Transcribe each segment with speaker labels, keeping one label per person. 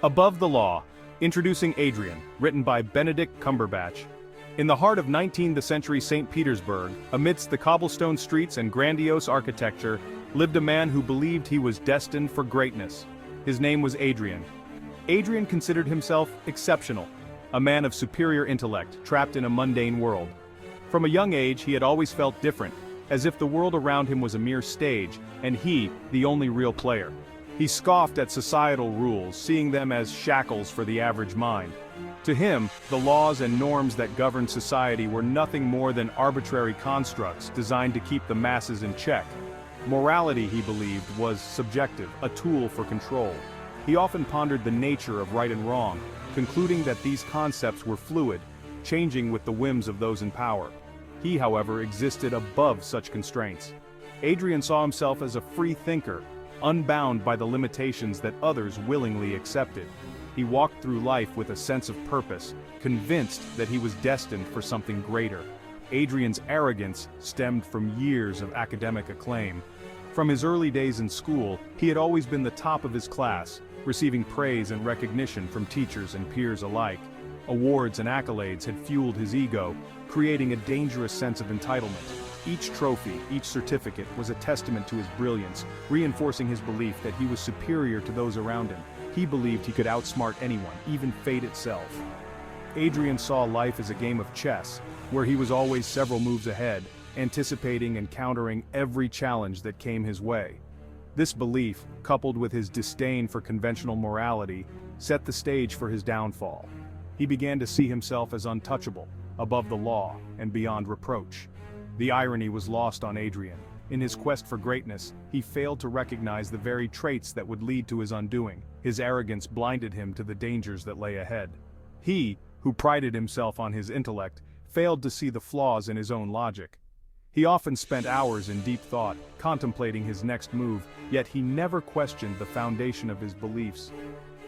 Speaker 1: Above the Law, introducing Adrian, written by Benedict Cumberbatch. In the heart of 19th century St. Petersburg, amidst the cobblestone streets and grandiose architecture, lived a man who believed he was destined for greatness. His name was Adrian. Adrian considered himself exceptional, a man of superior intellect, trapped in a mundane world. From a young age he had always felt different, as if the world around him was a mere stage, and he, the only real player. He scoffed at societal rules, seeing them as shackles for the average mind. To him, the laws and norms that governed society were nothing more than arbitrary constructs designed to keep the masses in check. Morality, he believed, was subjective, a tool for control. He often pondered the nature of right and wrong, concluding that these concepts were fluid, changing with the whims of those in power. He, however, existed above such constraints. Adrian saw himself as a free thinker, unbound by the limitations that others willingly accepted. He walked through life with a sense of purpose, convinced that he was destined for something greater. Adrian's arrogance stemmed from years of academic acclaim. From his early days in school, he had always been the top of his class, receiving praise and recognition from teachers and peers alike. Awards and accolades had fueled his ego, creating a dangerous sense of entitlement. Each trophy, each certificate was a testament to his brilliance, reinforcing his belief that he was superior to those around him. He believed he could outsmart anyone, even fate itself. Adrian saw life as a game of chess, where he was always several moves ahead, anticipating and countering every challenge that came his way. This belief, coupled with his disdain for conventional morality, set the stage for his downfall. He began to see himself as untouchable, above the law, and beyond reproach. The irony was lost on Adrian. In his quest for greatness, he failed to recognize the very traits that would lead to his undoing. His arrogance blinded him to the dangers that lay ahead. He, who prided himself on his intellect, failed to see the flaws in his own logic. He often spent hours in deep thought, contemplating his next move, yet he never questioned the foundation of his beliefs.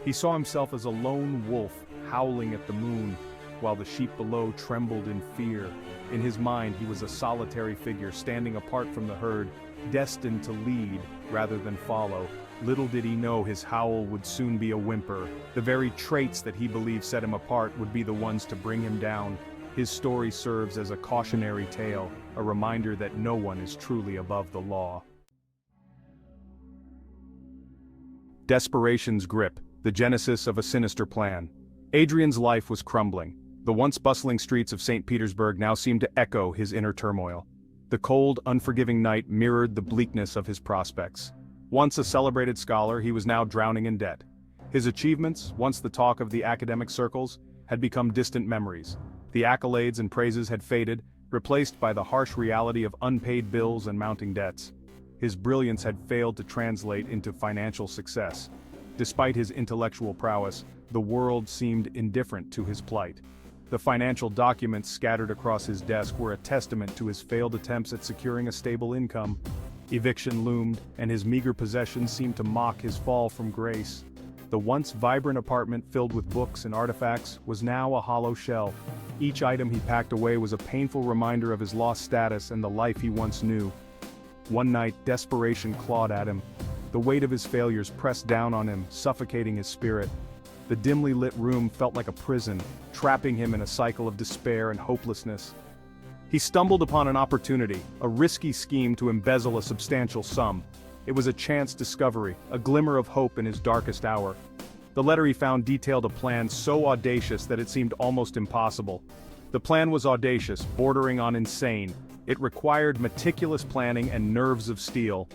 Speaker 1: He saw himself as a lone wolf, howling at the moon, while the sheep below trembled in fear. In his mind he was a solitary figure standing apart from the herd, destined to lead rather than follow. Little did he know his howl would soon be a whimper. The very traits that he believed set him apart would be the ones to bring him down. His story serves as a cautionary tale, a reminder that no one is truly above the law. Desperation's grip, the genesis of a sinister plan. Adrian's life was crumbling. The once bustling streets of St. Petersburg now seemed to echo his inner turmoil. The cold, unforgiving night mirrored the bleakness of his prospects. Once a celebrated scholar, he was now drowning in debt. His achievements, once the talk of the academic circles, had become distant memories. The accolades and praises had faded, replaced by the harsh reality of unpaid bills and mounting debts. His brilliance had failed to translate into financial success. Despite his intellectual prowess, the world seemed indifferent to his plight. The financial documents scattered across his desk were a testament to his failed attempts at securing a stable income. Eviction loomed, and his meager possessions seemed to mock his fall from grace. The once vibrant apartment filled with books and artifacts was now a hollow shell. Each item he packed away was a painful reminder of his lost status and the life he once knew. One night, desperation clawed at him. The weight of his failures pressed down on him, suffocating his spirit. The dimly lit room felt like a prison, trapping him in a cycle of despair and hopelessness. He stumbled upon an opportunity, a risky scheme to embezzle a substantial sum. It was a chance discovery, a glimmer of hope in his darkest hour. The letter he found detailed a plan so audacious that it seemed almost impossible. The plan was audacious, bordering on insane. It required meticulous planning and nerves of steel.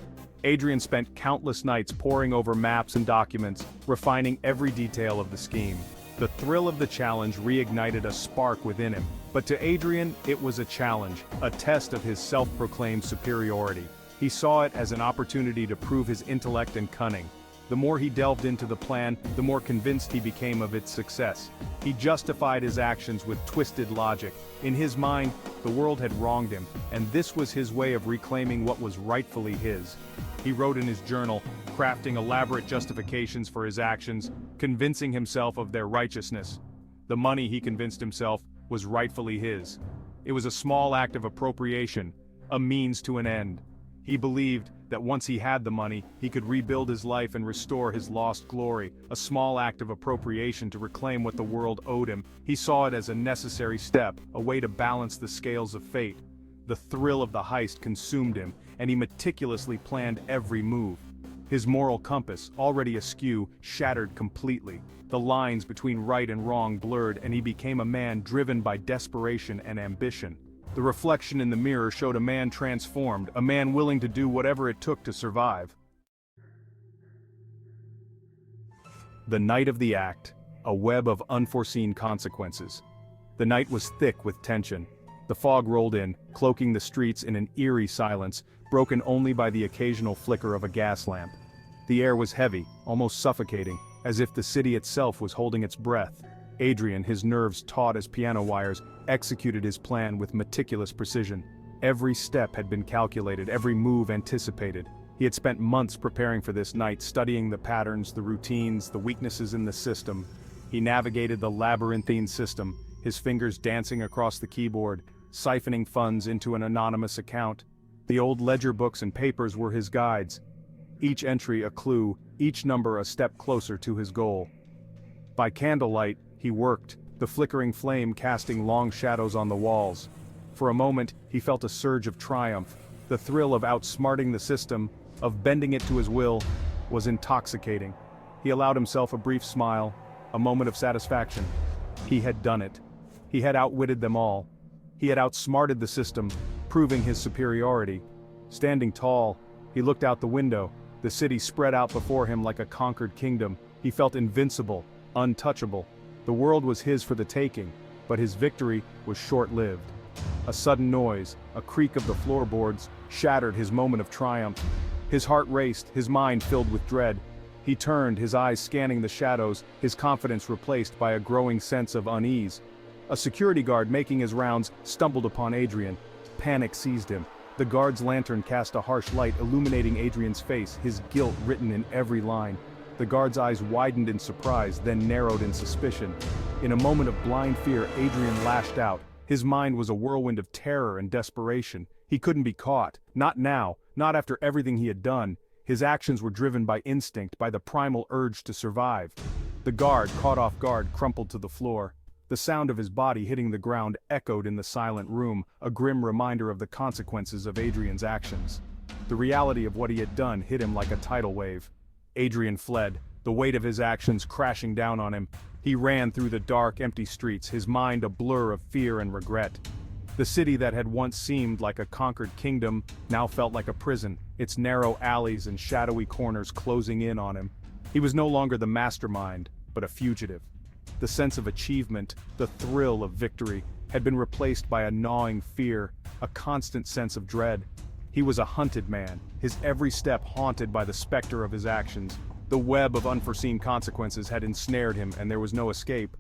Speaker 1: Adrian spent countless nights poring over maps and documents, refining every detail of the scheme. The thrill of the challenge reignited a spark within him. But to Adrian, it was a challenge, a test of his self-proclaimed superiority. He saw it as an opportunity to prove his intellect and cunning. The more he delved into the plan, the more convinced he became of its success. He justified his actions with twisted logic. In his mind, the world had wronged him, and this was his way of reclaiming what was rightfully his. He wrote in his journal, crafting elaborate justifications for his actions, convincing himself of their righteousness. The money, he convinced himself, was rightfully his. It was a small act of appropriation, a means to an end. He believed that once he had the money, he could rebuild his life and restore his lost glory, a small act of appropriation to reclaim what the world owed him. He saw it as a necessary step, a way to balance the scales of fate. The thrill of the heist consumed him, and he meticulously planned every move. His moral compass, already askew, shattered completely. The lines between right and wrong blurred, and he became a man driven by desperation and ambition. The reflection in the mirror showed a man transformed, a man willing to do whatever it took to survive. The night of the act, a web of unforeseen consequences. The night was thick with tension. The fog rolled in, cloaking the streets in an eerie silence, broken only by the occasional flicker of a gas lamp. The air was heavy, almost suffocating, as if the city itself was holding its breath. Adrian, his nerves taut as piano wires, executed his plan with meticulous precision. Every step had been calculated, every move anticipated. He had spent months preparing for this night, studying the patterns, the routines, the weaknesses in the system. He navigated the labyrinthine system, his fingers dancing across the keyboard, siphoning funds into an anonymous account. The old ledger books and papers were his guides. Each entry a clue, each number a step closer to his goal. By candlelight, he worked, the flickering flame casting long shadows on the walls. For a moment, he felt a surge of triumph. The thrill of outsmarting the system, of bending it to his will, was intoxicating. He allowed himself a brief smile, a moment of satisfaction. He had done it. He had outwitted them all. He had outsmarted the system, proving his superiority. Standing tall, he looked out the window. The city spread out before him like a conquered kingdom. He felt invincible, untouchable. The world was his for the taking, but his victory was short-lived. A sudden noise, a creak of the floorboards, shattered his moment of triumph. His heart raced, his mind filled with dread. He turned, his eyes scanning the shadows, his confidence replaced by a growing sense of unease. A security guard making his rounds stumbled upon Adrian. Panic seized him. The guard's lantern cast a harsh light illuminating Adrian's face, his guilt written in every line. The guard's eyes widened in surprise, then narrowed in suspicion. In a moment of blind fear, Adrian lashed out. His mind was a whirlwind of terror and desperation. He couldn't be caught. Not now, not after everything he had done. His actions were driven by instinct, by the primal urge to survive. The guard, caught off guard, crumpled to the floor. The sound of his body hitting the ground echoed in the silent room, a grim reminder of the consequences of Adrian's actions. The reality of what he had done hit him like a tidal wave. Adrian fled, the weight of his actions crashing down on him. He ran through the dark, empty streets, his mind a blur of fear and regret. The city that had once seemed like a conquered kingdom now felt like a prison, its narrow alleys and shadowy corners closing in on him. He was no longer the mastermind, but a fugitive. The sense of achievement, the thrill of victory, had been replaced by a gnawing fear, a constant sense of dread. He was a hunted man, his every step haunted by the specter of his actions. The web of unforeseen consequences had ensnared him, and there was no escape.